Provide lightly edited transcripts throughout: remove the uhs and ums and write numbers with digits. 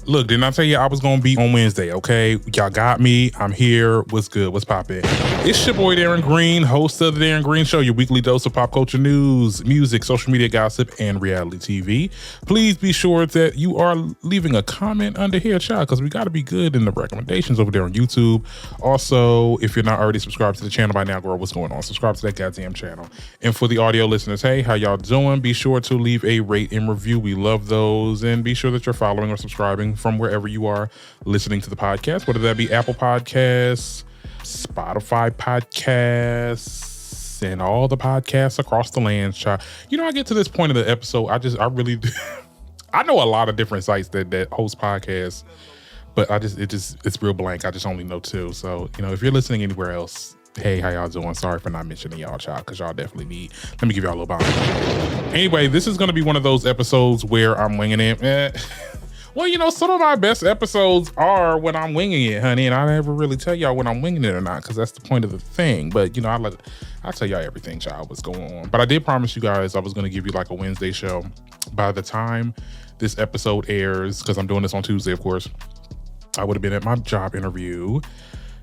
Look, didn't I tell you I was going to be on Wednesday, okay? Y'all got me. I'm here. What's good? What's poppin'? It's your boy, Darren Green, host of The Darren Green Show, your weekly dose of pop culture news, music, social media gossip, and reality TV. Please be sure that you are leaving a comment under here, child, because we got to be good in the recommendations over there on YouTube. Also, if you're not already subscribed to the channel by now, girl, what's going on? Subscribe to that goddamn channel. And for the audio listeners, hey, how y'all doing? Be sure to leave a rate and review. We love those. And be sure that you're following or subscribing from wherever you are listening to the podcast, whether that be Apple Podcasts, Spotify Podcasts, and all the podcasts across the land, child. You know, I get to this point of the episode, I really I know a lot of different sites that host podcasts, but it's real blank. I just only know two. So, you know, if you're listening anywhere else, hey, how y'all doing? Sorry for not mentioning y'all, child, because y'all definitely need. Let me give y'all a little bomb. Anyway, this is going to be one of those episodes where I'm winging it. Well, you know, some of my best episodes are when I'm winging it, honey, and I never really tell y'all when I'm winging it or not, because that's the point of the thing. But, you know, I'll tell y'all everything, child, what's going on. But I did promise you guys I was going to give you like a Wednesday show. By the time this episode airs, because I'm doing this on Tuesday, of course, I would have been at my job interview.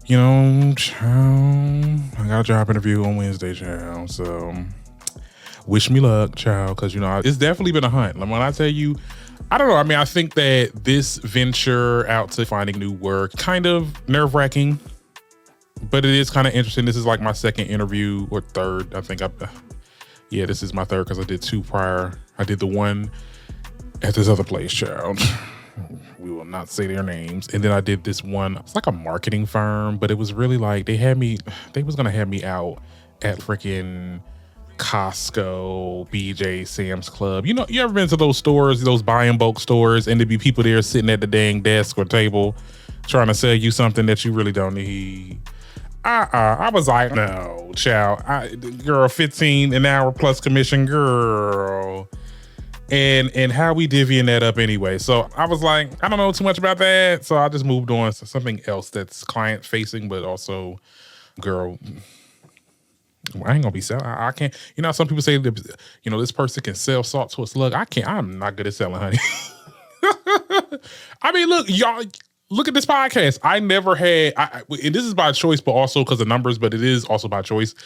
You know, child, I got a job interview on Wednesday, child, so wish me luck, child, because, you know, it's definitely been a hunt. Like, when I tell you, I don't know. I mean, I think that this venture out to finding new work, kind of nerve-wracking, but it is kind of interesting. This is like my second interview or third. I think this is my third because I did two prior. I did the one at this other place, child. We will not say their names. And then I did this one. It's like a marketing firm, but it was really like they was going to have me out at freaking Costco, BJ, Sam's Club. You know, you ever been to those stores, those buy in bulk stores, and there be people there sitting at the dang desk or table trying to sell you something that you really don't need? I was like, no, child. Girl, 15 an hour plus commission, girl. And how we divvying that up anyway. So I was like, I don't know too much about that. So I just moved on to something else that's client facing, but also, girl, I ain't gonna be selling. I can't. You know, some people say that, you know, this person can sell salt to a slug. I can't. I'm not good at selling, honey. I mean, look, y'all, look at this podcast. I never had. And this is by choice, but also because of numbers. But it is also by choice.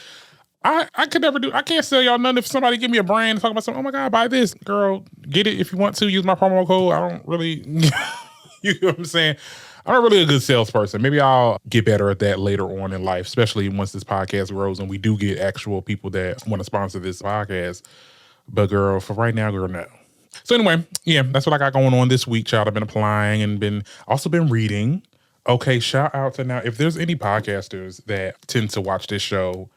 I could never do. I can't sell y'all nothing. If somebody give me a brand and talk about something, oh my God, buy this, girl, get it if you want to. Use my promo code. I don't really. You know what I'm saying? I'm not really a good salesperson. Maybe I'll get better at that later on in life, especially once this podcast grows and we do get actual people that want to sponsor this podcast. But girl, for right now, girl, no. So anyway, yeah, that's what I got going on this week, child. I've been applying and also been reading. Okay, shout out to now, if there's any podcasters that tend to watch this show,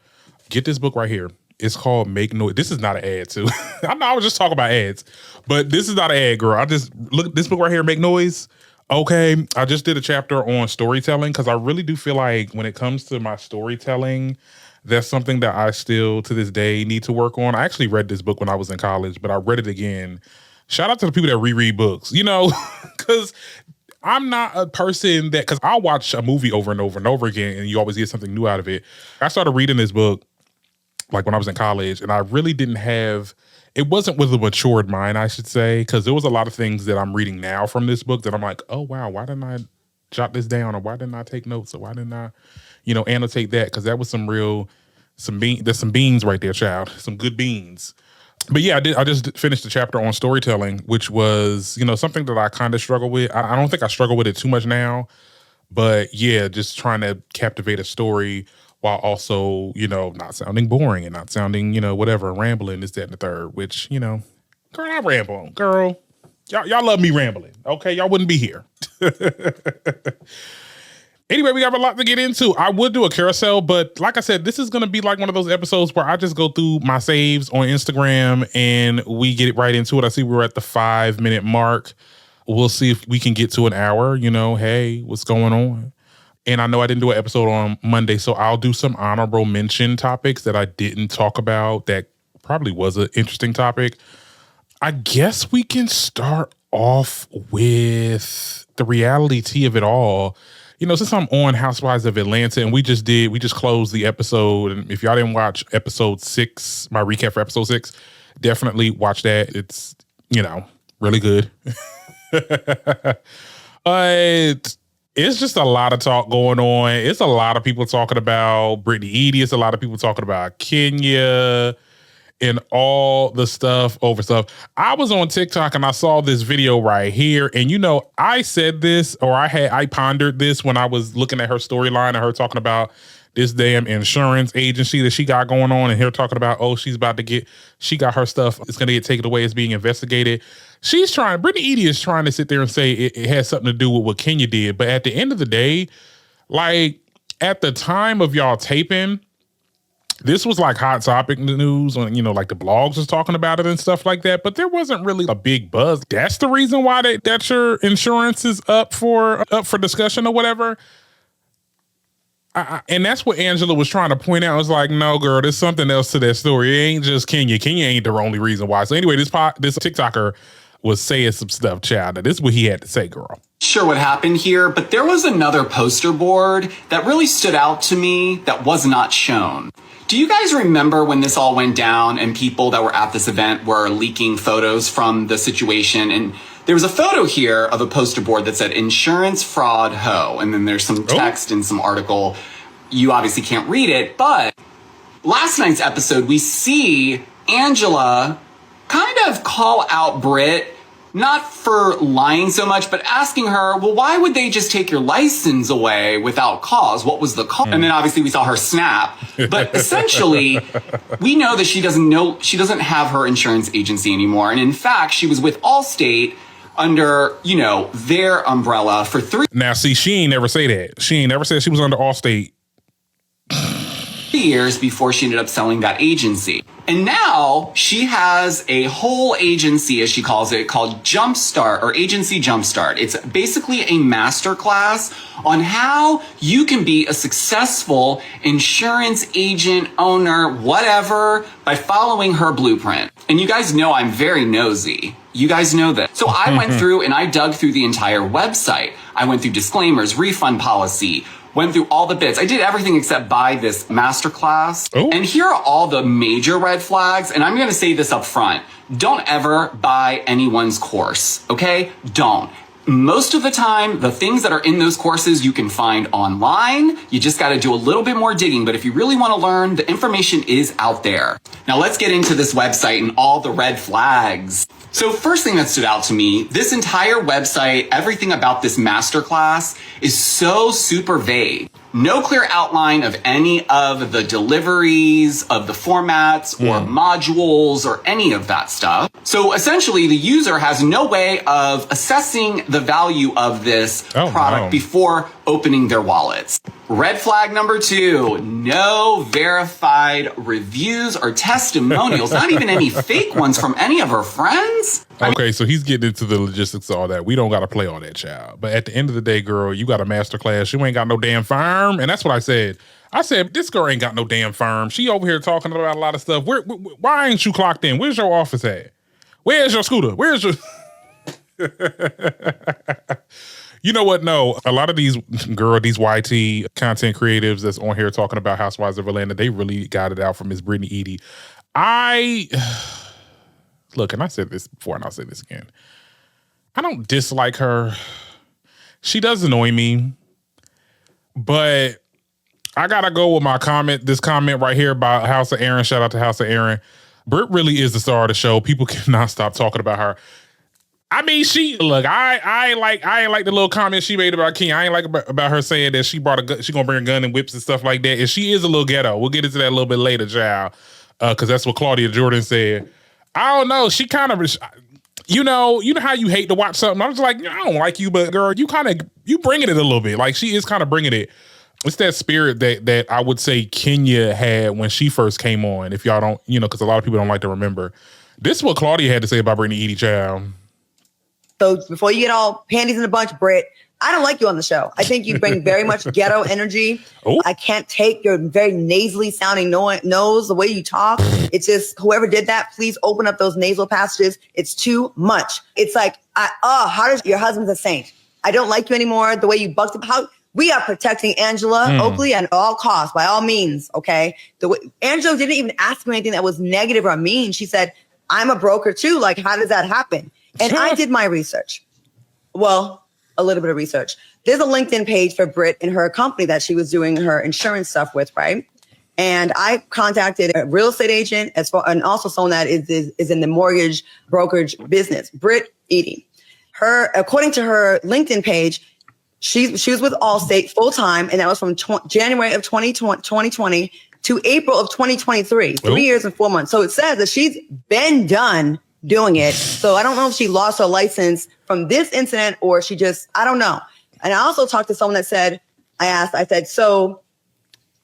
get this book right here. It's called Make Noise. This is not an ad too. I know I was just talking about ads, but this is not an ad, girl. I just look at this book right here, Make Noise. Okay, I just did a chapter on storytelling because I really do feel like when it comes to my storytelling, that's something that I still to this day need to work on. I actually read this book when I was in college, but I read it again. Shout out to the people that reread books, you know, because I'm not a person that, because I'll watch a movie over and over and over again and you always get something new out of it. I started reading this book like when I was in college and I really didn't have, it wasn't with a matured mind, I should say, because there was a lot of things that I'm reading now from this book that I'm like, oh, wow, why didn't I jot this down? Or why didn't I take notes? Or why didn't I, you know, annotate that? Because that was there's some beans right there, child. Some good beans. But yeah, I just finished the chapter on storytelling, which was, you know, something that I kind of struggle with. I don't think I struggle with it too much now. But yeah, just trying to captivate a story while also, you know, not sounding boring and not sounding, you know, whatever, rambling, this, that, and the third, which, you know, girl, I ramble. Girl, y'all love me rambling, okay? Y'all wouldn't be here. Anyway, we have a lot to get into. I would do a carousel, but like I said, this is going to be like one of those episodes where I just go through my saves on Instagram and we get it right into it. I see we're at the 5-minute mark. We'll see if we can get to an hour, you know, hey, what's going on? And I know I didn't do an episode on Monday, so I'll do some honorable mention topics that I didn't talk about that probably was an interesting topic. I guess we can start off with the reality tea of it all. You know, since I'm on Housewives of Atlanta and we just closed the episode. And if y'all didn't watch episode 6, my recap for episode 6, definitely watch that. It's, you know, really good. But it's just a lot of talk going on. It's a lot of people talking about Brittany Edie. It's a lot of people talking about Kenya and all the stuff over stuff. I was on TikTok and I saw this video right here. And I said this, or I pondered this when I was looking at her storyline and her talking about this damn insurance agency that she got going on, and her talking about, she got her stuff, it's gonna get taken away, it's being investigated. Brittany Edie is trying to sit there and say it has something to do with what Kenya did. But at the end of the day, like at the time of y'all taping, this was like hot topic news on, like the blogs was talking about it and stuff like that. But there wasn't really a big buzz. That's the reason why that your insurance is up for discussion or whatever. And that's what Angela was trying to point out. I was like, no, girl, there's something else to that story. It ain't just Kenya. Kenya ain't the only reason why. So anyway, this TikToker was saying some stuff, child. This is what he had to say, girl. Sure what happened here, but there was another poster board that really stood out to me that was not shown. Do you guys remember when this all went down and people that were at this event were leaking photos from the situation? And there was a photo here of a poster board that said insurance fraud ho. And then there's some text and some article. You obviously can't read it, but last night's episode, we see Angela kind of call out Britt, not for lying so much, but asking her, well, why would they just take your license away without cause? What was the cause? And then obviously we saw her snap. But essentially, we know that she doesn't have her insurance agency anymore. And in fact, she was with Allstate under, their umbrella for 3 Now, see, she ain't never say that. She ain't never said she was under Allstate. years before she ended up selling that agency. And now she has a whole agency, as she calls it, called Jumpstart, or Agency Jumpstart. It's basically a masterclass on how you can be a successful insurance agent, owner, whatever, by following her blueprint. And you guys know I'm very nosy. You guys know that. So I went through and I dug through the entire website. I went through disclaimers, refund policy, went through all the bits. I did everything except buy this masterclass. Ooh. And here are all the major red flags. And I'm going to say this up front. Don't ever buy anyone's course, okay? Don't. Most of the time, the things that are in those courses you can find online. You just got to do a little bit more digging. But if you really want to learn, the information is out there. Now let's get into this website and all the red flags. So first thing that stood out to me, this entire website, everything about this masterclass is so super vague. No clear outline of any of the deliveries, of the formats or modules or any of that stuff. So essentially the user has no way of assessing the value of this product before opening their wallets. Red flag number 2, no verified reviews or testimonials, not even any fake ones from any of her friends. Okay, so he's getting into the logistics of all that. We don't got to play all that, child. But at the end of the day, girl, you got a master class. You ain't got no damn firm. And that's what I said. I said, this girl ain't got no damn firm. She over here talking about a lot of stuff. Why ain't you clocked in? Where's your office at? Where's your scooter? Where's your... You know what? No, a lot of these YT content creatives that's on here talking about Housewives of Atlanta, they really got it out from Miss Brittany Edie. Look, and I said this before and I'll say this again. I don't dislike her. She does annoy me. But I gotta go with my comment, this comment right here about House of Aaron. Shout out to House of Aaron. Britt really is the star of the show. People cannot stop talking about her. I mean, I ain't like the little comment she made about King. I ain't like about her saying that she brought a gun, she gonna bring a gun and whips and stuff like that. And she is a little ghetto. We'll get into that a little bit later, child. Because that's what Claudia Jordan said. I don't know. She kind of, you know how you hate to watch something. I was like, I don't like you, but girl, you bringing it a little bit. Like she is kind of bringing it. It's that spirit that I would say Kenya had when she first came on. If y'all don't, because a lot of people don't like to remember. This is what Claudia had to say about Brittany Edie, child. So before you get all panties in a bunch, Britt, I don't like you on the show. I think you bring very much ghetto energy. Ooh. I can't take your very nasally sounding nose, the way you talk. It's just, whoever did that, please open up those nasal passages. It's too much. It's like, how does your husband's a saint? I don't like you anymore. The way you bucked up. How we are protecting Angela Oakley at all costs, by all means. Okay. Angela didn't even ask me anything that was negative or mean. She said, I'm a broker too. Like, how does that happen? And I did my research. Well, a little bit of research. There's a LinkedIn page for Britt and her company that she was doing her insurance stuff with, right? And I contacted a real estate agent and also someone that is in the mortgage brokerage business, Britt Eady. According to her LinkedIn page, she was with Allstate full time, and that was from January of 2020 to April of 2023, 3 years and 4 months. So it says that she's been done doing it. So I don't know if she lost her license from this incident or she just, I don't know. And I also talked to someone that said, I said, so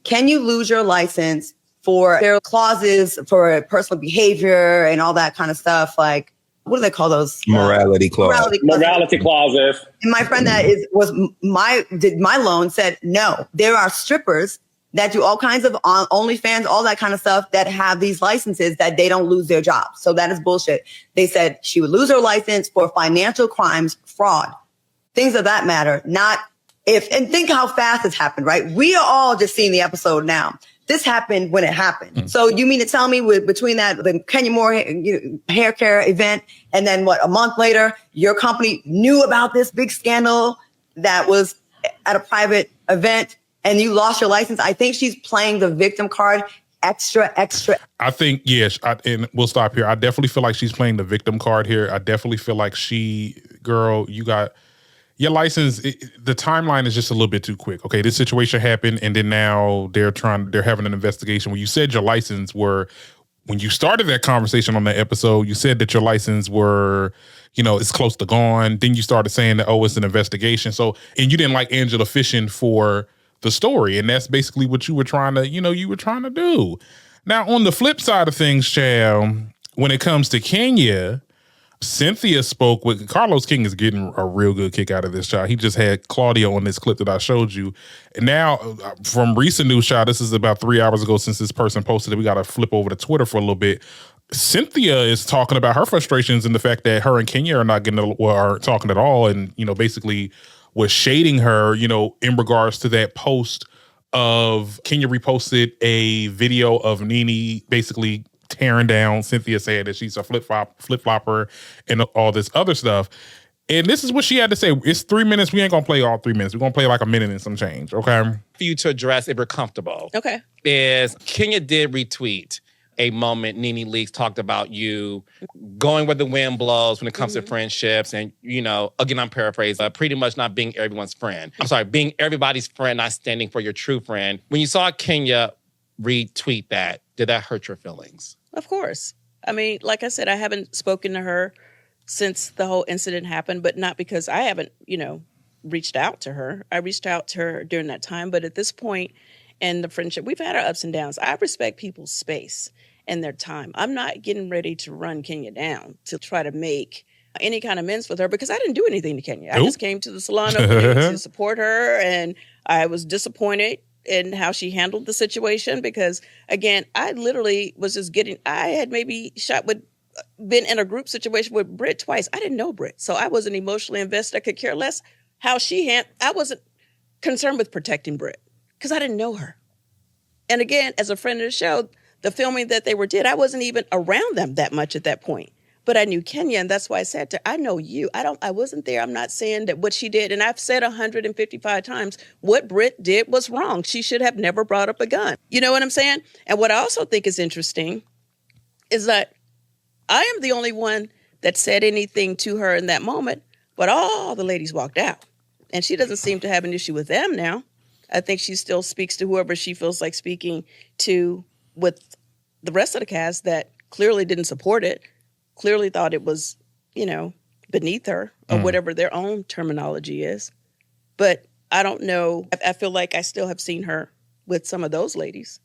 can you lose your license for there are clauses for personal behavior and all that kind of stuff? Like, what do they call those? Morality clauses. Morality clauses. And my friend that did my loan said, no, there are strippers that do all kinds of OnlyFans, all that kind of stuff that have these licenses that they don't lose their jobs. So that is bullshit. They said she would lose her license for financial crimes, fraud, things of that matter. And think how fast it's happened, right? We are all just seeing the episode now. This happened when it happened. Mm. So you mean to tell me between the Kenya Moore hair care event and then a month later, your company knew about this big scandal that was at a private event and you lost your license? I think she's playing the victim card extra. I think, yes, and we'll stop here. I definitely feel like she's playing the victim card here. I definitely feel like girl, you got your license. The timeline is just a little bit too quick. Okay, this situation happened, and then now they're having an investigation. When you said your license when you started that conversation on that episode, you said that your license it's close to gone. Then you started saying that, it's an investigation. So, and you didn't like Angela fishing for the story, and that's basically what you were trying to do. Now, on the flip side of things, child, when it comes to Kenya, Cynthia spoke with Carlos King is getting a real good kick out of this, child. He just had Claudia on this clip that I showed you. And now, from recent news, child, this is about 3 hours ago since this person posted it. We got to flip over to Twitter for a little bit. Cynthia is talking about her frustrations and the fact that her and Kenya are talking at all, and basically was shading her, in regards to that post of Kenya reposted a video of Nene basically tearing down Cynthia, saying that she's a flip-flopper and all this other stuff. And this is what she had to say. It's 3 minutes. We ain't going to play all 3 minutes. We're going to play like a minute and some change, okay? For you to address, if you're comfortable. Okay. Is Kenya did retweet a moment Nene Leakes talked about you going where the wind blows when it comes to friendships. And, again, I'm paraphrasing, pretty much not being everyone's friend. I'm sorry, being everybody's friend, not standing for your true friend. When you saw Kenya retweet that, did that hurt your feelings? Of course. I mean, like I said, I haven't spoken to her since the whole incident happened, but not because I haven't, reached out to her. I reached out to her during that time. But at this point in the friendship, we've had our ups and downs. I respect people's space and their time. I'm not getting ready to run Kenya down to try to make any kind of amends with her because I didn't do anything to Kenya. I just came to the salon opening to support her, and I was disappointed in how she handled the situation because, again, I literally was just I had maybe been in a group situation with Britt twice. I didn't know Britt, so I wasn't emotionally invested. I could care less how I wasn't concerned with protecting Britt because I didn't know her. And again, as a friend of the show, the filming that they did, I wasn't even around them that much at that point. But I knew Kenya, and that's why I said to her, I know you. I wasn't there. I'm not saying that what she did, and I've said 155 times, what Britt did was wrong. She should have never brought up a gun. You know what I'm saying? And what I also think is interesting is that I am the only one that said anything to her in that moment, but all the ladies walked out. And she doesn't seem to have an issue with them now. I think she still speaks to whoever she feels like speaking to with the rest of the cast that clearly didn't support it, clearly thought it was, beneath her or whatever their own terminology is. But I don't know. I feel like I still have seen her with some of those ladies.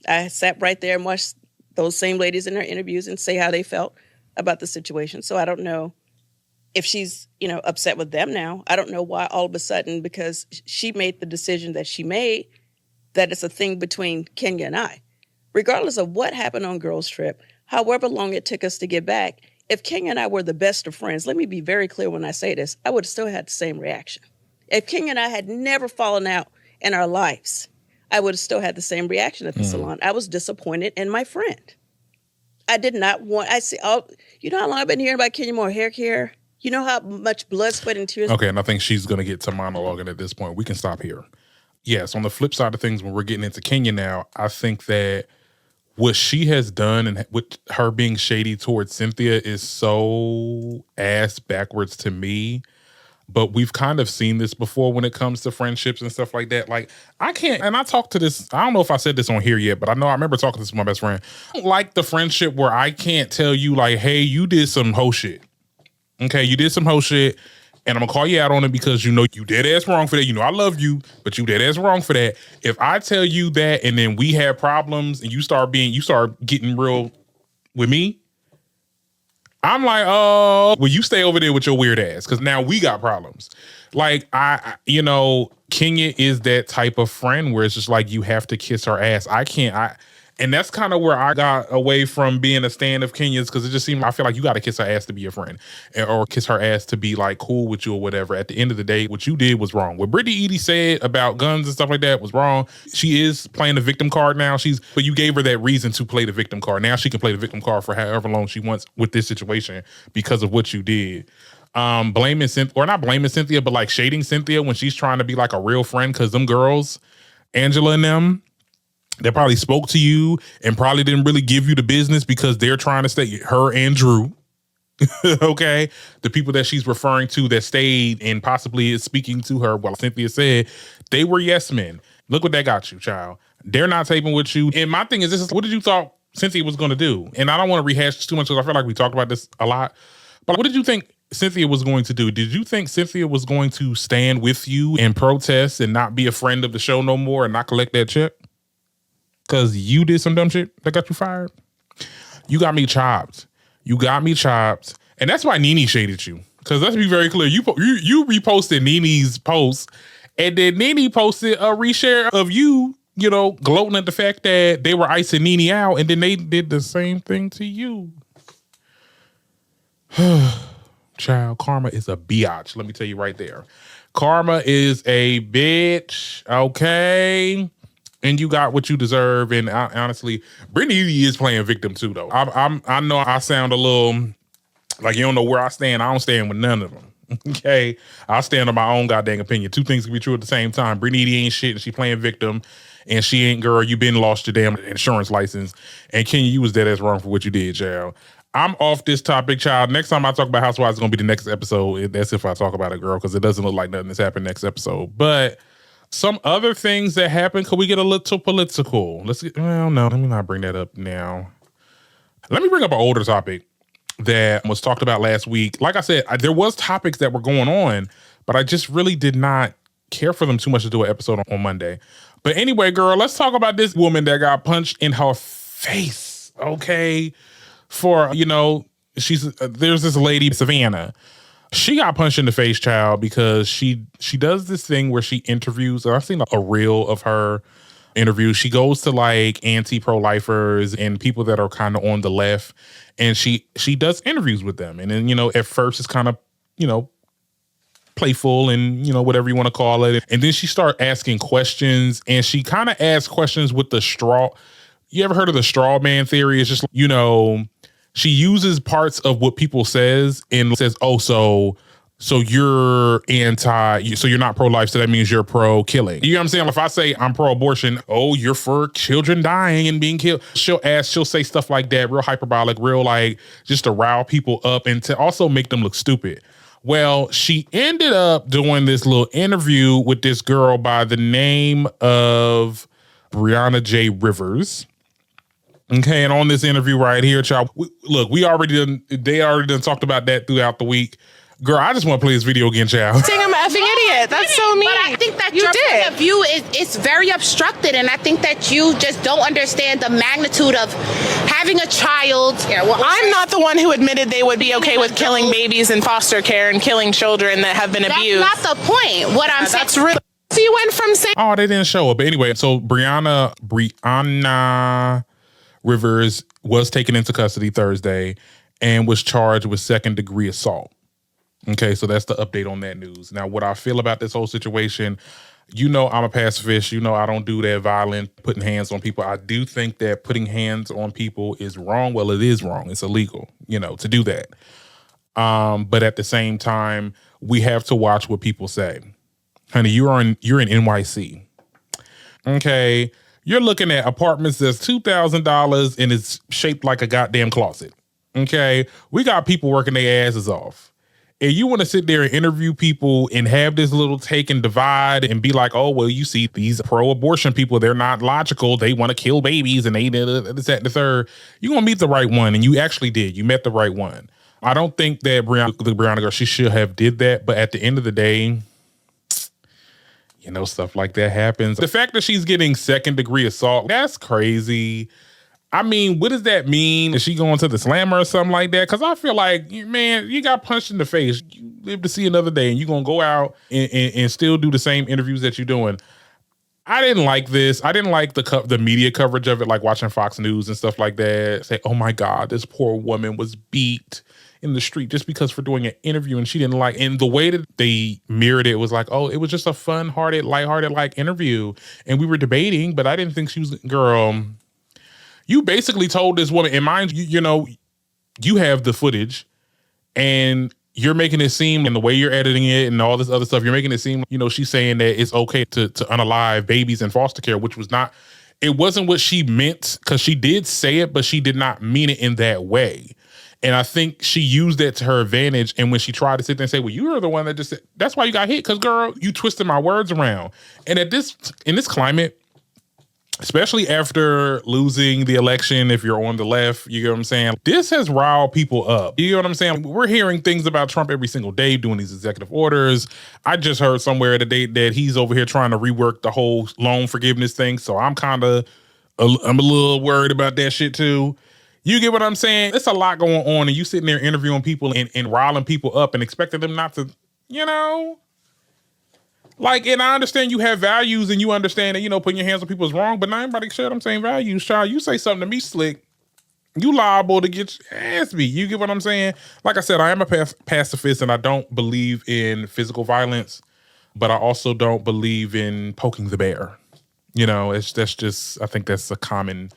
I sat right there and watched those same ladies in her interviews and say how they felt about the situation. So I don't know if she's, upset with them now. I don't know why all of a sudden, because she made the decision that she made, that it's a thing between Kenya and I. Regardless of what happened on Girls Trip, however long it took us to get back, if Kenya and I were the best of friends, let me be very clear when I say this, I would have still had the same reaction. If Kenya and I had never fallen out in our lives, I would have still had the same reaction at the salon. I was disappointed in my friend. I did not want, you know how long I've been hearing about Kenya Moore hair care? You know how much blood, sweat, and tears. Okay, and I think she's going to get to monologuing at this point. We can stop here. Yes, on the flip side of things, when we're getting into Kenya now, I think that what she has done and with her being shady towards Cynthia is so ass backwards to me. But we've kind of seen this before when it comes to friendships and stuff like that. Like, I can't, and I talked to this, I don't know if I said this on here yet, but I remember talking to this with my best friend. I don't like the friendship where I can't tell you, like, hey, you did some hoe shit. Okay, you did some hoe shit, and I'm gonna call you out on it because you know you dead ass wrong for that. You know I love you, but you dead ass wrong for that. If I tell you that and then we have problems and you start getting real with me, I'm like, oh, well, you stay over there with your weird ass because now we got problems. Like, Kenya is that type of friend where it's just like you have to kiss her ass. And that's kind of where I got away from being a stan of Kenya's because it just seemed, I feel like you got to kiss her ass to be a friend or kiss her ass to be like cool with you or whatever. At the end of the day, what you did was wrong. What Brittany Edie said about guns and stuff like that was wrong. She is playing the victim card now. But you gave her that reason to play the victim card. Now she can play the victim card for however long she wants with this situation because of what you did. Blaming Cynthia, or not blaming Cynthia, but like shading Cynthia when she's trying to be like a real friend because them girls, Angela and them, they probably spoke to you and probably didn't really give you the business because they're trying to stay, her and Drew, okay? The people that she's referring to that stayed and possibly is speaking to her, while Cynthia said, they were yes men. Look what that got you, child. They're not taping with you. And my thing is, what did you thought Cynthia was going to do? And I don't want to rehash this too much because I feel like we talked about this a lot. But what did you think Cynthia was going to do? Did you think Cynthia was going to stand with you and protest and not be a friend of the show no more and not collect that check? Because you did some dumb shit that got you fired? You got me chopped. And that's why Nene shaded you. Because let's be very clear. You reposted Nene's post, and then Nene posted a reshare of you, gloating at the fact that they were icing Nene out, and then they did the same thing to you. Child, karma is a biatch. Let me tell you right there. Karma is a bitch, okay? And you got what you deserve. And honestly, Brittany is playing victim too, though. I know I sound a little like you don't know where I stand. I don't stand with none of them. Okay, I stand on my own goddamn opinion. Two things can be true at the same time. Brittany ain't shit, and she playing victim, and she ain't girl. You been lost your damn insurance license, and Kenya, you was dead ass wrong for what you did, child. I'm off this topic, child. Next time I talk about Housewives, it's gonna be the next episode. That's if I talk about it, girl, because it doesn't look like nothing that's happened next episode, but. Some other things that happened, could we get a little political? No, let me not bring that up now. Let me bring up an older topic that was talked about last week. Like I said, there was topics that were going on, but I just really did not care for them too much to do an episode on Monday. But anyway, girl, let's talk about this woman that got punched in her face, okay? There's this lady, Savannah. She got punched in the face, child, because she does this thing where she interviews. I've seen a reel of her interviews. She goes to like anti-pro-lifers and people that are kind of on the left, and she does interviews with them. And then, at first it's kind of, playful and, whatever you want to call it. And then she started asking questions, and she kind of asked questions with the straw. You ever heard of the straw man theory? It's just, she uses parts of what people says and says, oh, so you're so you're not pro-life, so that means you're pro-killing. You know what I'm saying? If I say I'm pro-abortion, oh, you're for children dying and being killed. She'll say stuff like that, real hyperbolic, real like just to rile people up and to also make them look stupid. Well, she ended up doing this little interview with this girl by the name of Brianna J. Rivers. Okay, and on this interview right here, child, they already done talked about that throughout the week. Girl, I just want to play this video again, child. Saying I'm an effing idiot. That's so mean. But I think that your point of view is very obstructed, and I think that you just don't understand the magnitude of having a child. Yeah, well, I'm not the one who admitted they would be okay with killing babies in foster care and killing children that have been abused. That's not the point. What I'm saying. That's really. So you went from saying. Oh, they didn't show it. But anyway, so Brianna Rivers was taken into custody Thursday and was charged with second-degree assault. Okay, so that's the update on that news. Now, what I feel about this whole situation, I'm a pacifist. I don't do that violent, putting hands on people. I do think that putting hands on people is wrong. Well, it is wrong. It's illegal, to do that. But at the same time, we have to watch what people say. Honey, you're in NYC. Okay. You're looking at apartments that's $2,000 and it's shaped like a goddamn closet. Okay. We got people working their asses off. And you want to sit there and interview people and have this little take and divide and be like, oh, well, you see these pro-abortion people, they're not logical. They want to kill babies and they this, that, and the third. You're going to meet the right one. And you actually did. You met the right one. I don't think that the Brianna girl, she should have did that. But at the end of the day, you know, stuff like that happens. The fact that she's getting second-degree assault, that's crazy. I mean, what does that mean? Is she going to the slammer or something like that? Because I feel like, man, you got punched in the face. You live to see another day, and you're going to go out and still do the same interviews that you're doing. I didn't like this. I didn't like the media coverage of it, like watching Fox News and stuff like that. Say, oh, my God, this poor woman was beat in the street just because for doing an interview and she didn't like. And the way that they mirrored it was like, oh, it was just a fun-hearted, lighthearted like interview. And we were debating, but I didn't think she was, girl. You basically told this woman, and mind you, you know, you have the footage and you're making it seem, and the way you're editing it and all this other stuff, you're making it seem, you know, she's saying that it's okay to unalive babies in foster care, which was not, it wasn't what she meant, because she did say it, but she did not mean it in that way. And I think she used that to her advantage. And when she tried to sit there and say, well, you were the one that just said, that's why you got hit, because, girl, you twisted my words around. And in this climate, especially after losing the election, if you're on the left, you get what I'm saying? This has riled people up. You get what I'm saying? We're hearing things about Trump every single day doing these executive orders. I just heard somewhere today that he's over here trying to rework the whole loan forgiveness thing. So I'm a little worried about that shit too. You get what I'm saying? It's a lot going on, and you sitting there interviewing people and riling people up and expecting them not to, you know? Like, and I understand you have values and you understand that, you know, putting your hands on people is wrong, but not everybody shared them same values, child. You say something to me slick, you liable to get your ass beat. You get what I'm saying? Like I said, I am a pacifist and I don't believe in physical violence, but I also don't believe in poking the bear. You know, I think that's a common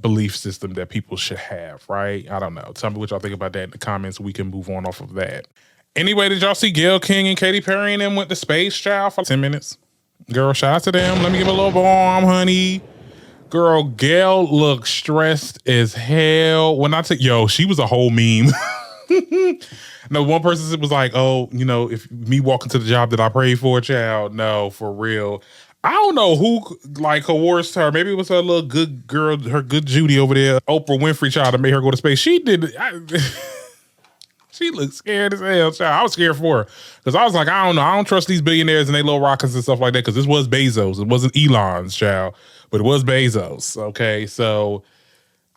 belief system that people should have, right? I don't know. Tell me what y'all think about that in the comments. We can move on off of that. Anyway, did y'all see Gayle King and Katy Perry and them went to space, child, for 10 minutes? Girl, shout out to them. Let me give a little bomb, honey. Girl, Gayle looked stressed as hell. When I took, she was a whole meme. No, one person was like, oh, you know, if me walking to the job that I prayed for, child, no, for real. I don't know who like coerced her. Maybe it was her little good girl, her good Judy over there, Oprah Winfrey, child, that made her go to space. She did. She looked scared as hell, child. I was scared for her because I was like, I don't know. I don't trust these billionaires and they little rockets and stuff like that, because this was Bezos. It wasn't Elon's, child, but it was Bezos. Okay, so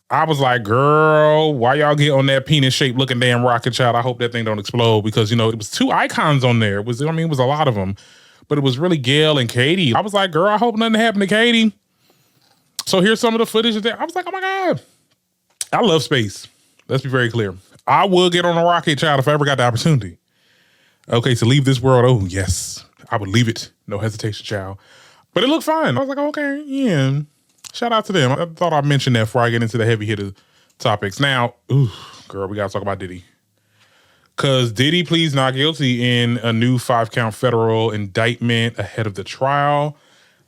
I was like, girl, why y'all get on that penis-shaped looking damn rocket, child? I hope that thing don't explode, because, you know, it was two icons on there. It was a lot of them. But it was really Gayle and Katy. I was like, girl, I hope nothing happened to Katy. So here's some of the footage of that. I was like, oh my God. I love space. Let's be very clear. I would get on a rocket, child, if I ever got the opportunity. Okay, so leave this world. Oh, yes. I would leave it. No hesitation, child. But it looked fine. I was like, okay, yeah. Shout out to them. I thought I'd mention that before I get into the heavy hitter topics. Now, girl, we got to talk about Diddy. Because Diddy pleads not guilty in a new 5-count federal indictment ahead of the trial.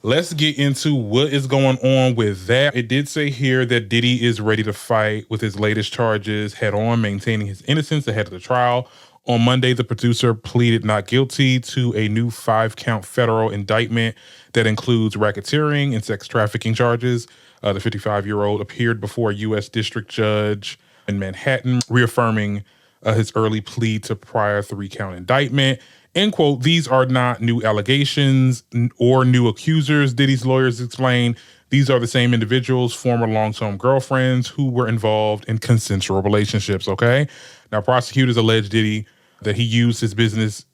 Let's get into what is going on with that. It did say here that Diddy is ready to fight with his latest charges head on, maintaining his innocence ahead of the trial. On Monday, the producer pleaded not guilty to a new 5-count federal indictment that includes racketeering and sex trafficking charges. The 55-year-old appeared before a U.S. district judge in Manhattan, reaffirming his early plea to prior 3-count indictment. End quote, these are not new allegations or new accusers, Diddy's lawyers explained. These are the same individuals, former long-term girlfriends who were involved in consensual relationships, okay? Now, prosecutors allege Diddy that he used his business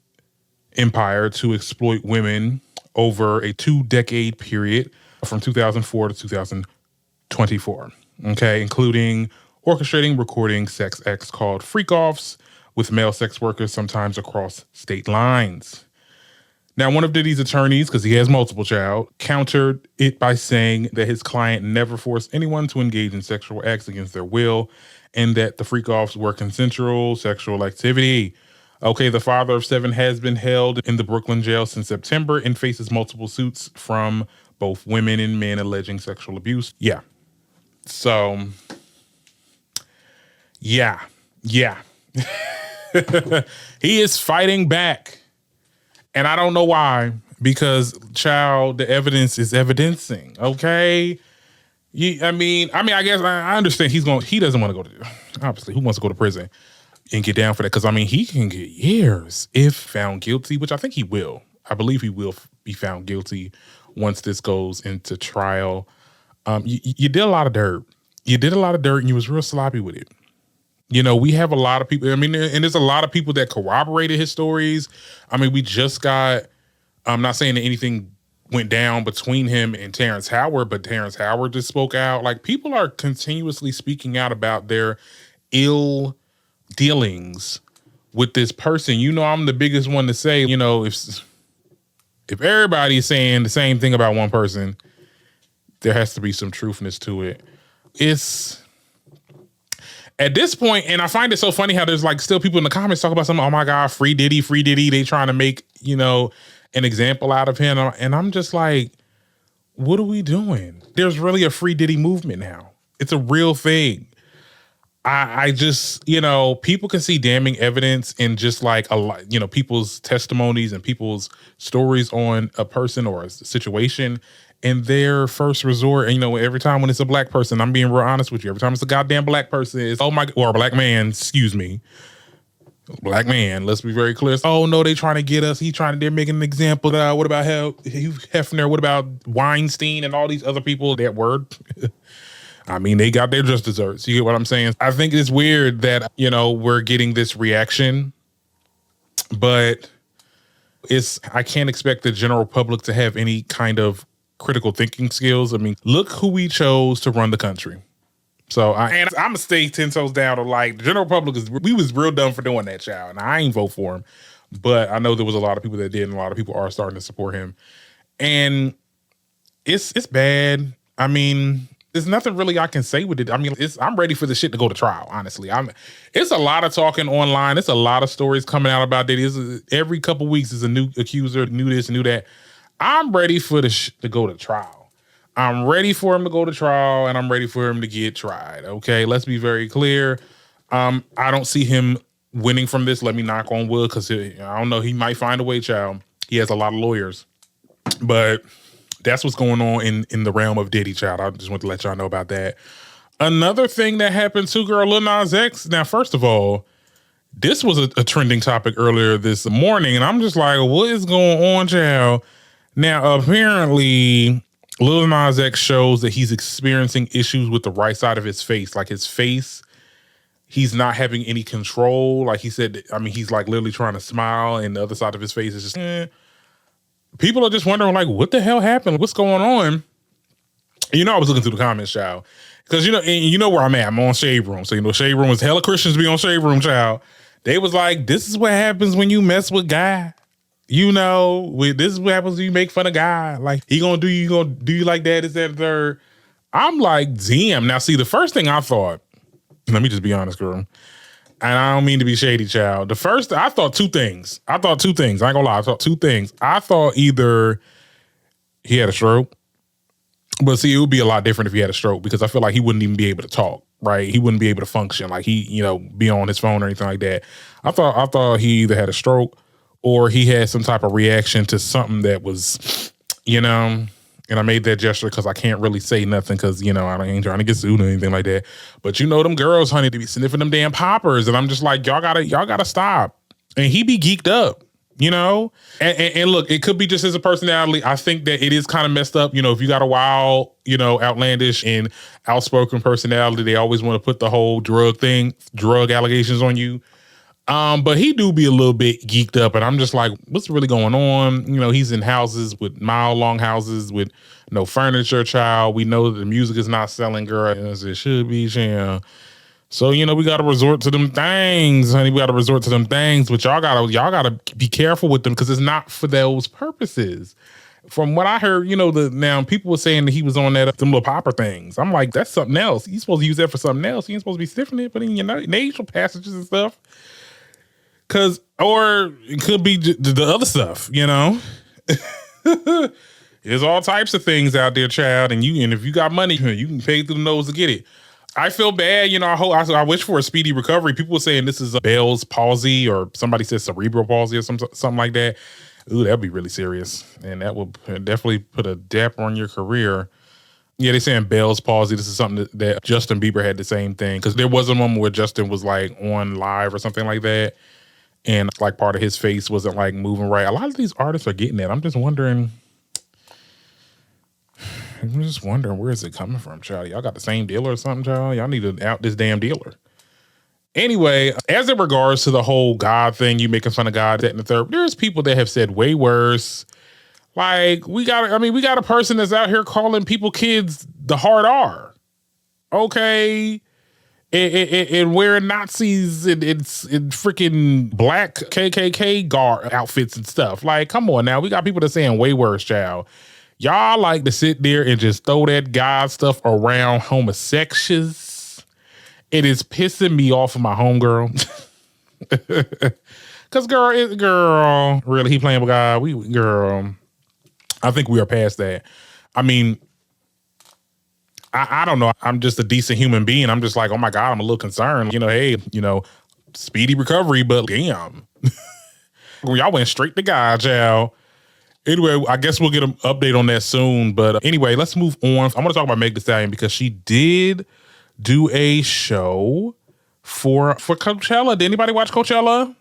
empire to exploit women over a 2-decade period from 2004 to 2024, okay, including orchestrating, recording sex acts called freak-offs with male sex workers, sometimes across state lines. Now, one of Diddy's attorneys, because he has multiple, child, countered it by saying that his client never forced anyone to engage in sexual acts against their will, and that the freak-offs were consensual sexual activity. Okay, the father of 7 has been held in the Brooklyn jail since September and faces multiple suits from both women and men alleging sexual abuse. Yeah. So, yeah. He is fighting back. And I don't know why, because, child, the evidence is evidencing, okay? I guess I understand he doesn't want to go to, obviously, who wants to go to prison and get down for that? Because, he can get years if found guilty, which I think he will. I believe he will be found guilty once this goes into trial. You did a lot of dirt. And you was real sloppy with it. We have a lot of people, and there's a lot of people that corroborated his stories. We just got, I'm not saying that anything went down between him and Terrence Howard, but Terrence Howard just spoke out. Like, people are continuously speaking out about their ill dealings with this person. I'm the biggest one to say, if everybody's saying the same thing about one person, there has to be some truthness to it. It's at this point, and I find it so funny how there's like still people in the comments talk about something, oh my God, free Diddy. They trying to make, an example out of him. And I'm just like, what are we doing? There's really a free Diddy movement now. It's a real thing. I just, people can see damning evidence in just like a lot, people's testimonies and people's stories on a person or a situation. And their first resort, and every time when it's a black person, I'm being real honest with you. Every time it's a goddamn black person, it's or a black man, excuse me. Black man, let's be very clear. Oh no, they trying to get us. They're making an example. What about Hugh Hefner? What about Weinstein and all these other people? That word. They got their just desserts. You get what I'm saying? I think it's weird that, we're getting this reaction, but I can't expect the general public to have any kind of critical thinking skills. Look who we chose to run the country. So I'm gonna stay 10 toes down. Like, the general public we was real dumb for doing that, child. And I ain't vote for him, but I know there was a lot of people that did, and a lot of people are starting to support him. And it's bad. There's nothing really I can say with it. I'm ready for the shit to go to trial. Honestly, it's a lot of talking online. It's a lot of stories coming out about that. Every couple weeks is a new accuser, new this, new that. I'm ready for the to go to trial. I'm ready for him to go to trial, and I'm ready for him to get tried. Okay, let's be very clear. I don't see him winning from this. Let me knock on wood, because I don't know. He might find a way, child. He has a lot of lawyers, but that's what's going on in the realm of Diddy, child. I just want to let y'all know about that. Another thing that happened to Lil Nas X. Now, first of all, this was a trending topic earlier this morning, and I'm just like, what is going on, child? Now, apparently, Lil Nas X shows that he's experiencing issues with the right side of his face. Like, his face, he's not having any control. Like he said, he's like literally trying to smile, and the other side of his face is just, People are just wondering, like, what the hell happened? What's going on? I was looking through the comments, child. Because, where I'm at. I'm on Shade Room. So, Shade Room is hella Christians be on Shade Room, child. They was like, this is what happens when you mess with God. This is what happens when you make fun of God. Like, he gonna do you like that, is that, third. I'm like, damn. Now, see, the first thing I thought, let me just be honest, girl, and I don't mean to be shady, child. I thought two things. I ain't gonna lie. I thought two things. I thought either he had a stroke, but see, it would be a lot different if he had a stroke, because I feel like he wouldn't even be able to talk, right? He wouldn't be able to function, like be on his phone or anything like that. I thought he either had a stroke or he had some type of reaction to something that was, and I made that gesture because I can't really say nothing because, I ain't trying to get sued or anything like that. But them girls, honey, to be sniffing them damn poppers. And I'm just like, y'all gotta stop. And he be geeked up, And look, it could be just as a personality. I think that it is kind of messed up. If you got a wild, outlandish and outspoken personality, they always want to put the whole drug allegations on you. But he do be a little bit geeked up, and I'm just like, what's really going on? He's in houses with mile-long houses with no furniture, child. We know that the music is not selling, girl, as it should be, child. So, we got to resort to them things, honey. We got to resort to them things, but y'all gotta be careful with them because it's not for those purposes. From what I heard, now people were saying that he was on that them little popper things. I'm like, that's something else. You're supposed to use that for something else. You ain't supposed to be sniffing it, but in your nasal passages and stuff. Or it could be the other stuff, There's all types of things out there, child, and if you got money, you can pay through the nose to get it. I feel bad, I wish for a speedy recovery. People were saying this is a Bell's palsy, or somebody said cerebral palsy or something like that. Ooh, that'd be really serious, and that would definitely put a dapper on your career. Yeah, they're saying Bell's palsy. This is something that Justin Bieber had the same thing, because there was a moment where Justin was like on live or something like that, and like part of his face wasn't like moving right. A lot of these artists are getting that. I'm just wondering where is it coming from, child? Y'all got the same dealer or something, child? Y'all need to out this damn dealer. Anyway, as in regards to the whole God thing, you making fun of God, that and the third, there's people that have said way worse. Like, we got a person that's out here calling people kids the hard R. Okay. And wearing Nazis in freaking black KKK guard outfits and stuff. Like, come on now. We got people that saying way worse, child. Y'all like to sit there and just throw that God stuff around homosexuals. It is pissing me off of my homegirl. Cause girl, really, he playing with God. I think we are past that. I mean, I don't know. I'm just a decent human being. I'm just like, oh my God, I'm a little concerned. Hey, speedy recovery, but damn. Y'all went straight to God, y'all. Anyway, I guess we'll get an update on that soon. But anyway, let's move on. I want to talk about Meg Thee Stallion because she did do a show for Coachella. Did anybody watch Coachella?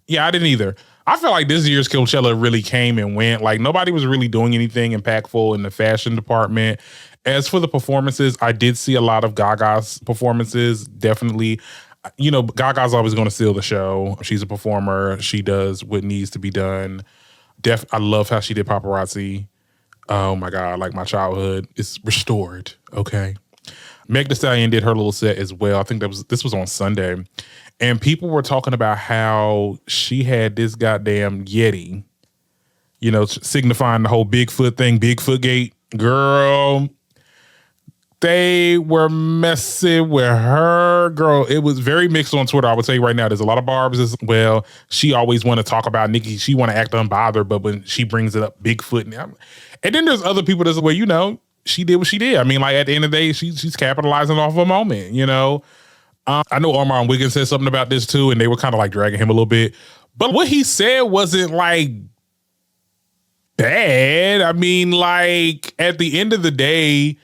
Yeah, I didn't either. I feel like this year's Coachella really came and went. Like, nobody was really doing anything impactful in the fashion department. As for the performances, I did see a lot of Gaga's performances. Definitely. Gaga's always going to steal the show. She's a performer. She does what needs to be done. I love how she did Paparazzi. Oh my God, like my childhood is restored. Okay. Meg Thee Stallion did her little set as well. I think this was on Sunday. And people were talking about how she had this goddamn Yeti, signifying the whole Bigfoot thing, Bigfoot gate. Girl, they were messing with her. Girl, it was very mixed on Twitter. I would tell you right now, there's a lot of barbs as well. She always want to talk about Nicki. She want to act unbothered, but when she brings it up, Bigfoot. And then there's other people that's well, she did what she did. I mean, like, at the end of the day, she's capitalizing off of a moment, I know Omar and Wiggins said something about this too, and they were kind of like dragging him a little bit. But what he said wasn't like bad. I mean, like, at the end of the day,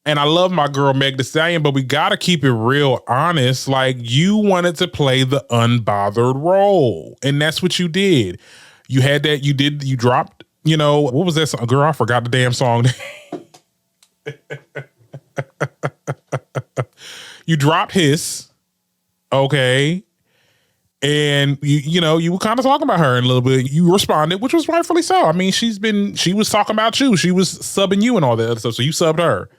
and I love my girl Meg Thee Stallion, but we got to keep it real honest. Like, you wanted to play the unbothered role, and that's what you did. You had that, you dropped, what was that song? Girl, I forgot the damn song. You dropped Hiss, okay, and you were kind of talking about her in a little bit. You responded, which was rightfully so. I mean, she was talking about you. She was subbing you and all that other stuff, so you subbed her.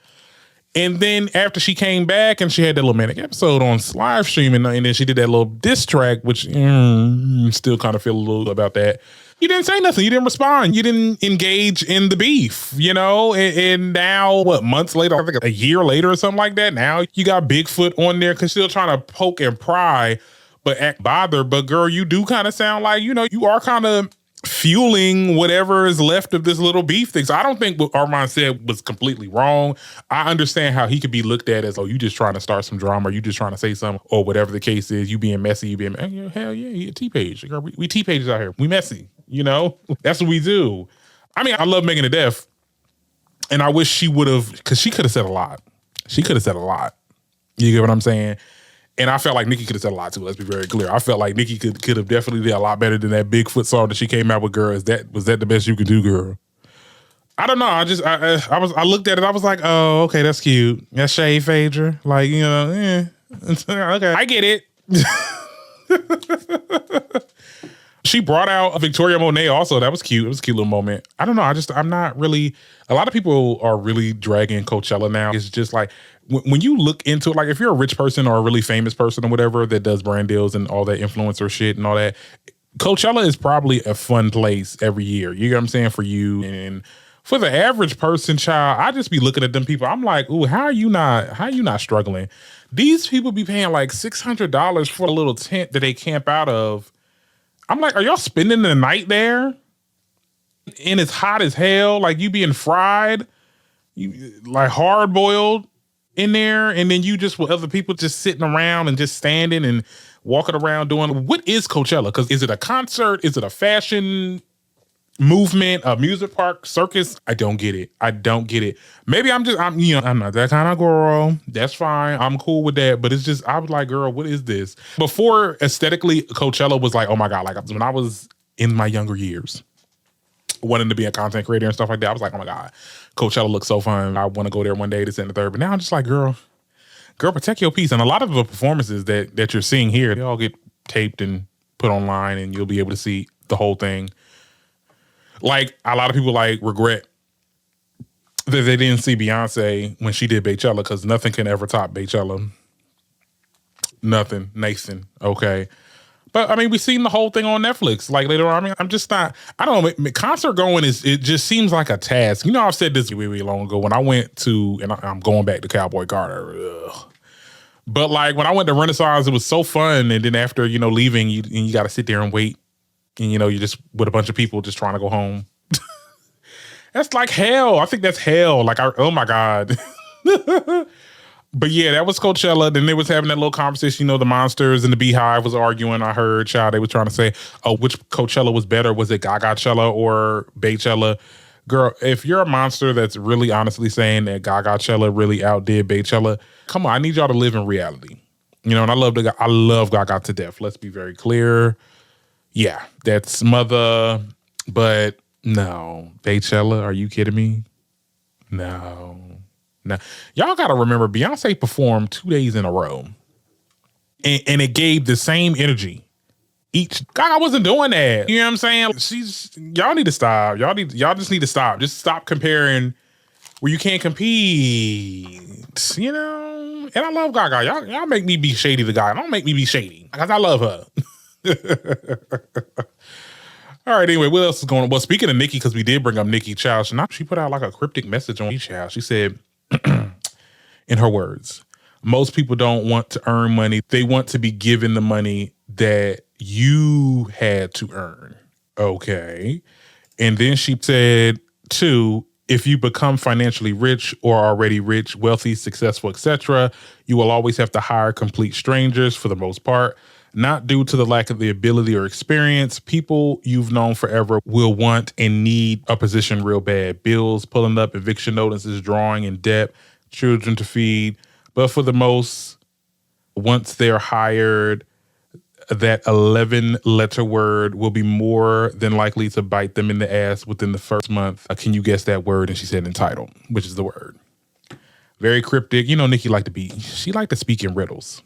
And then after she came back and she had that little manic episode on live streaming, and then she did that little diss track, which still kind of feel a little about that. You didn't say nothing. You didn't respond. You didn't engage in the beef, and now, months later, I think a year later or something like that, now you got Bigfoot on there because still trying to poke and pry, but act bothered. But girl, you do kind of sound like, you are kind of fueling whatever is left of this little beef thing. So I don't think what Armand said was completely wrong. I understand how he could be looked at as, you just trying to start some drama, or you just trying to say something, or whatever the case is, you being messy, hell yeah, you a T-Page. Girl, we T-Pages out here. We messy, That's what we do. I mean, I love Megan to death, and I wish she would have, because she could have said a lot. You get what I'm saying? And I felt like Nicki could have said a lot too. Let's be very clear. I felt like Nicki could have definitely did a lot better than that Bigfoot song that she came out with. Girl, was that the best you could do, girl? I don't know. I looked at it. I was like, oh, okay, that's cute. That's Shade Phaedra. Like, okay, I get it. She brought out Victoria Monet also. That was cute. It was a cute little moment. I don't know. I'm not really, a lot of people are really dragging Coachella now. It's just like, when you look into it, like, if you're a rich person or a really famous person or whatever that does brand deals and all that influencer shit and all that, Coachella is probably a fun place every year. You know what I'm saying? For you and for the average person, child, I just be looking at them people. I'm like, ooh, how are you not struggling? These people be paying like $600 for a little tent that they camp out of. I'm like, are y'all spending the night there? And it's hot as hell, like you being fried, you like hard boiled in there, and then you just with other people just sitting around and just standing and walking around doing. What is Coachella? Because is it a concert? Is it a fashion movement, a music park, circus? I don't get it. Maybe I'm not that kind of girl. That's fine. I'm cool with that. But it's just, I was like, girl, what is this? Before, aesthetically, Coachella was like, oh my God, like when I was in my younger years, wanting to be a content creator and stuff like that, I was like, oh my God, Coachella looks so fun. I want to go there one day, this and the third. But now I'm just like, girl, protect your peace. And a lot of the performances that you're seeing here, they all get taped and put online, and you'll be able to see the whole thing. Like, a lot of people like regret that they didn't see Beyonce when she did Coachella, because nothing can ever top Coachella. Nothing. Nathan. Okay. But I mean, we've seen the whole thing on Netflix. Like later on, I mean, I'm just not, I don't know, concert going it just seems like a task. You know, I've said this way long ago when I went to, and I'm going back to Cowboy Carter. Ugh. But like when I went to Renaissance, it was so fun. And then after, leaving, you got to sit there and wait. And, you're just with a bunch of people just trying to go home. That's like hell. I think that's hell. Like, oh my God. But yeah, that was Coachella. Then they was having that little conversation. The Monsters and the Beehive was arguing. I heard, child, they were trying to say, oh, which Coachella was better? Was it Gagachella or Baychella? Girl, if you're a monster that's really honestly saying that Gagachella really outdid Baychella, come on, I need y'all to live in reality. And I love Gaga to death. Let's be very clear. Yeah, that's mother, but no. Baychella, are you kidding me? No. Y'all got to remember, Beyonce performed 2 days in a row. And it gave the same energy. Gaga wasn't doing that. You know what I'm saying? Y'all need to stop. Y'all just need to stop. Just stop comparing where you can't compete. And I love Gaga. Y'all make me be shady to Gaga. Don't make me be shady, because I love her. All right, anyway, what else is going on? Well, speaking of Nicki, because we did bring up Nicki, child, she put out like a cryptic message on each child. She said, in her words, most people don't want to earn money. They want to be given the money that you had to earn. Okay. And then she said, too, if you become financially rich or already rich, wealthy, successful, etc., you will always have to hire complete strangers for the most part. Not due to the lack of the ability or experience. People you've known forever will want and need a position real bad. Bills pulling up, eviction notices, drawing in debt, children to feed. But for the most, once they're hired, that 11-letter word will be more than likely to bite them in the ass within the first month. Can you guess that word? And she said entitled, which is the word. Very cryptic. Nicki liked to speak in riddles.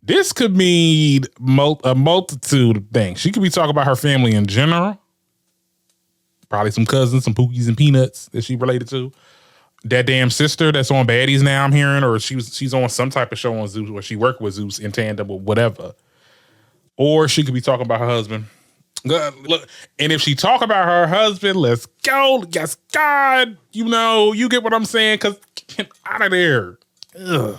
This could mean a multitude of things. She could be talking about her family in general. Probably some cousins, some Pookies and Peanuts that she related to. That damn sister that's on Baddies now, I'm hearing, or she's on some type of show on Zeus where she worked with Zeus in tandem or whatever. Or she could be talking about her husband. Look, and if she talk about her husband, let's go. Yes, God, you get what I'm saying? Because get out of there. Ugh.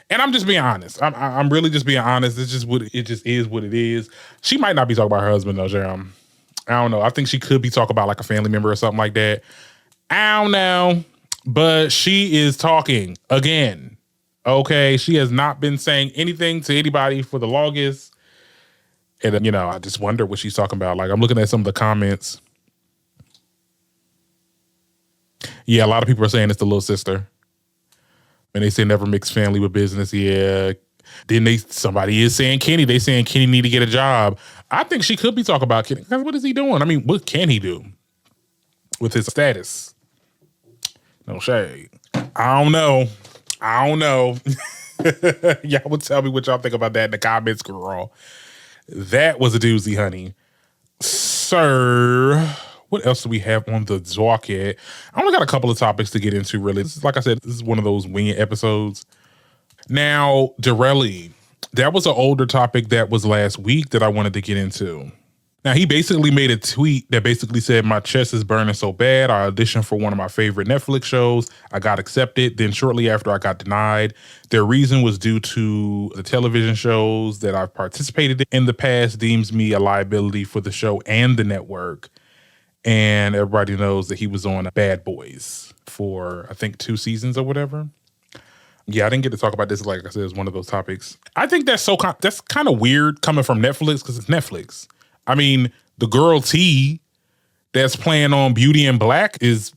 And I'm just being honest. I'm really just being honest. It's just it just is what it is. She might not be talking about her husband though, Jerem. I don't know. I think she could be talking about like a family member or something like that. I don't know. But she is talking again. Okay. She has not been saying anything to anybody for the longest. And I just wonder what she's talking about. Like, I'm looking at some of the comments. Yeah, a lot of people are saying it's the little sister. And they say never mix family with business. Yeah. Then somebody is saying Kenny. They saying Kenny need to get a job. I think she could be talking about Kenny. Because what is he doing? I mean, what can he do with his status? No shade. I don't know. Y'all would tell me what y'all think about that in the comments, girl. That was a doozy, honey. Sir, what else do we have on the docket? I only got a couple of topics to get into, really. Like I said, this is one of those winged episodes. Now, Durrell, that was an older topic that was last week that I wanted to get into. Now, he basically made a tweet that basically said, my chest is burning so bad. I auditioned for one of my favorite Netflix shows. I got accepted. Then shortly after, I got denied. Their reason was due to the television shows that I've participated in the past deems me a liability for the show and the network. And everybody knows that he was on Bad Boys for, I think, 2 seasons or whatever. Yeah, I didn't get to talk about this. Like I said, it's one of those topics. I think that's kind of weird coming from Netflix because it's Netflix. I mean, the girl T that's playing on Beauty and Black is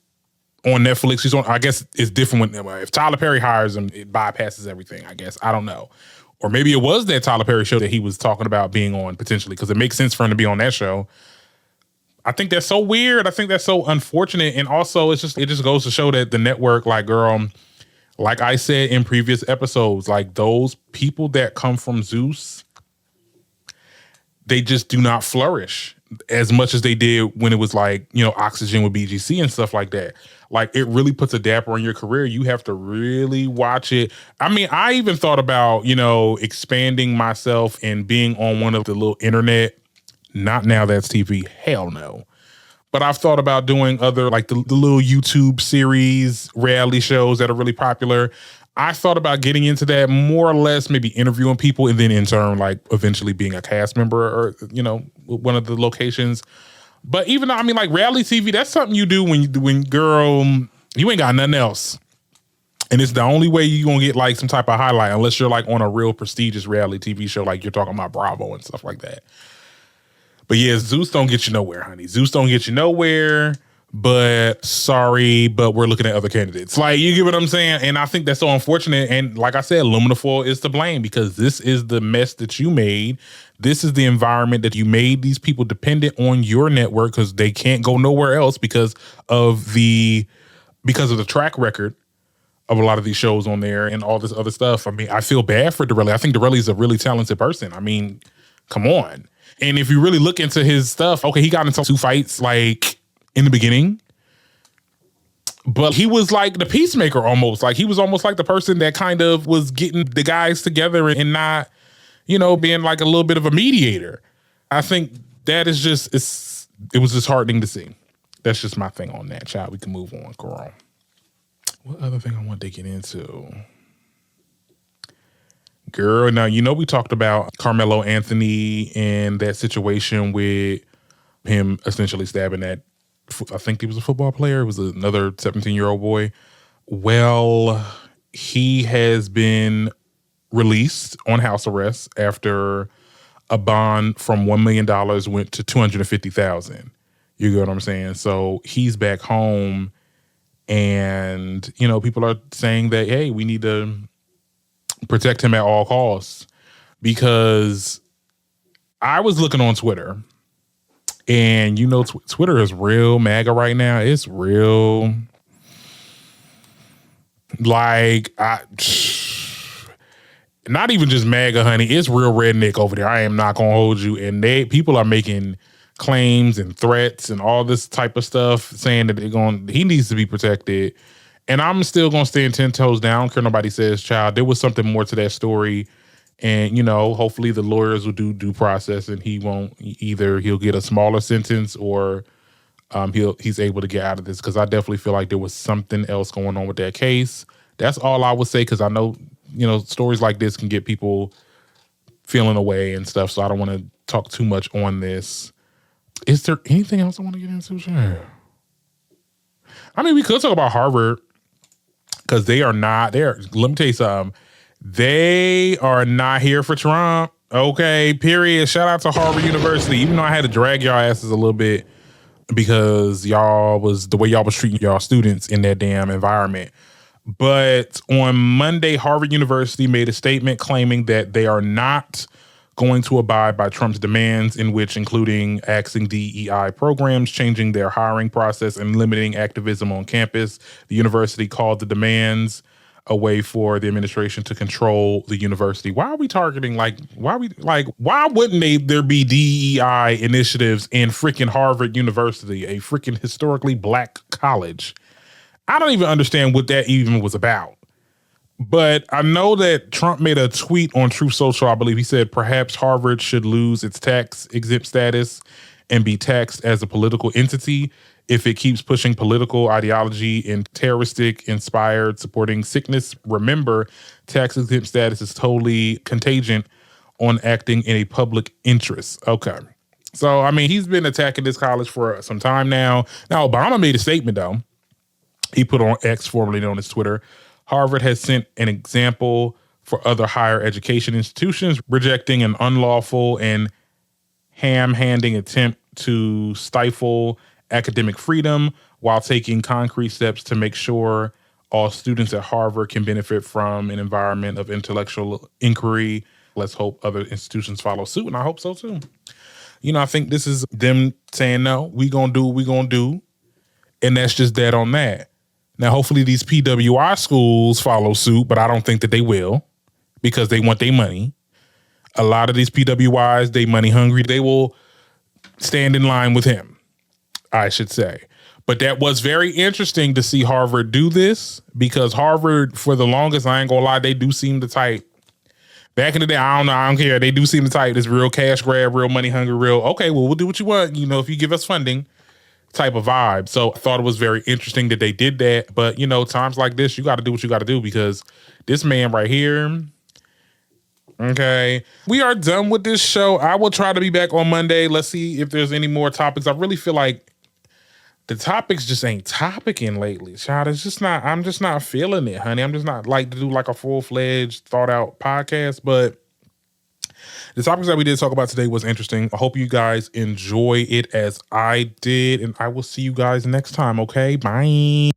on Netflix. She's on, I guess it's different when, if Tyler Perry hires him, it bypasses everything, I guess. I don't know. Or maybe it was that Tyler Perry show that he was talking about being on potentially because it makes sense for him to be on that show. I think that's so weird. I think that's so unfortunate. And also it just goes to show that the network, like, girl, like I said in previous episodes, like those people that come from Zeus, they just do not flourish as much as they did when it was like, you know, Oxygen with BGC and stuff like that. Like, it really puts a damper on your career. You have to really watch it. I mean, I even thought about, you know, expanding myself and being on one of the little internet, not Now That's TV, hell no. But I've thought about doing other, like the little YouTube series, reality shows that are really popular. I thought about getting into that, more or less maybe interviewing people and then in turn, like eventually being a cast member or, you know, one of the locations. But even though, I mean, like reality TV, that's something you do when girl, you ain't got nothing else. And it's the only way you're going to get like some type of highlight unless you're like on a real prestigious reality TV show, like you're talking about Bravo and stuff like that. But yeah, Zeus don't get you nowhere, honey. Zeus don't get you nowhere. But sorry, but we're looking at other candidates. Like, you get what I'm saying? And I think that's so unfortunate. And like I said, Luminafoil is to blame because this is the mess that you made. This is the environment that you made these people dependent on your network because they can't go nowhere else because of the track record of a lot of these shows on there and all this other stuff. I mean, I feel bad for Durrell. I think Durrell is a really talented person. I mean, come on. And if you really look into his stuff, okay, he got into 2 fights, like, in the beginning, but he was like the peacemaker almost. Like, he was almost like the person that kind of was getting the guys together and not, you know, being like a little bit of a mediator. I think that is just, it was disheartening to see. That's just my thing on that, child. We can move on, girl. What other thing I want to get into? Girl, now, you know, we talked about Carmelo Anthony and that situation with him essentially stabbing that, I think he was a football player. It was another 17-year-old boy. Well, he has been released on house arrest after a bond from $1 million went to $250,000. You get what I'm saying? So he's back home and, you know, people are saying that, hey, we need to protect him at all costs because I was looking on Twitter. And, you know, Twitter is real MAGA right now. It's real, like, not even just MAGA, honey. It's real redneck over there. I am not going to hold you. And people are making claims and threats and all this type of stuff, saying that he needs to be protected. And I'm still going to stand 10 toes down. I don't care nobody says, child. There was something more to that story. And, you know, hopefully the lawyers will do due process and he'll get a smaller sentence or he's able to get out of this. Because I definitely feel like there was something else going on with that case. That's all I would say because I know, you know, stories like this can get people feeling away and stuff. So I don't want to talk too much on this. Is there anything else I want to get into? Sure. I mean, we could talk about Harvard because let me tell you something. They are not here for Trump. Okay, period. Shout out to Harvard University. Even though I had to drag y'all asses a little bit because the way y'all was treating y'all students in that damn environment. But on Monday, Harvard University made a statement claiming that they are not going to abide by Trump's demands, in which including axing DEI programs, changing their hiring process, and limiting activism on campus. The university called the demands a way for the administration to control the university. Why are we targeting, why wouldn't there be DEI initiatives in freaking Harvard University, a freaking historically black college? I don't even understand what that even was about. But I know that Trump made a tweet on Truth Social, I believe. He said perhaps Harvard should lose its tax exempt status and be taxed as a political entity if it keeps pushing political ideology and terroristic inspired supporting sickness. Remember, tax exempt status is totally contingent on acting in a public interest. Okay. So, I mean, he's been attacking this college for some time now. Now, Obama made a statement, though. He put on X, formerly known as Twitter, Harvard has sent an example for other higher education institutions, rejecting an unlawful and ham-handing attempt to stifle academic freedom while taking concrete steps to make sure all students at Harvard can benefit from an environment of intellectual inquiry. Let's hope other institutions follow suit, and I hope so too. You know, I think this is them saying, no, we gonna do what we gonna do, and that's just that on that. Now, hopefully these PWI schools follow suit, but I don't think that they will because they want their money. A lot of these PWIs, they money hungry. They will stand in line with him, I should say. But that was very interesting to see Harvard do this because Harvard, for the longest, I ain't gonna lie, they do seem the type. Back in the day, I don't know, I don't care. They do seem the type that's real cash grab, real money hungry, real, okay, well, we'll do what you want, you know, if you give us funding type of vibe. So I thought it was very interesting that they did that. But, you know, times like this, you got to do what you got to do because this man right here, okay, we are done with this show. I will try to be back on Monday. Let's see if there's any more topics. I really feel like the topics just ain't topicing lately, child. It's just not, I'm just not feeling it, honey. I'm just not like to do like a full-fledged, thought-out podcast, but the topics that we did talk about today was interesting. I hope you guys enjoy it as I did, and I will see you guys next time, okay? Bye.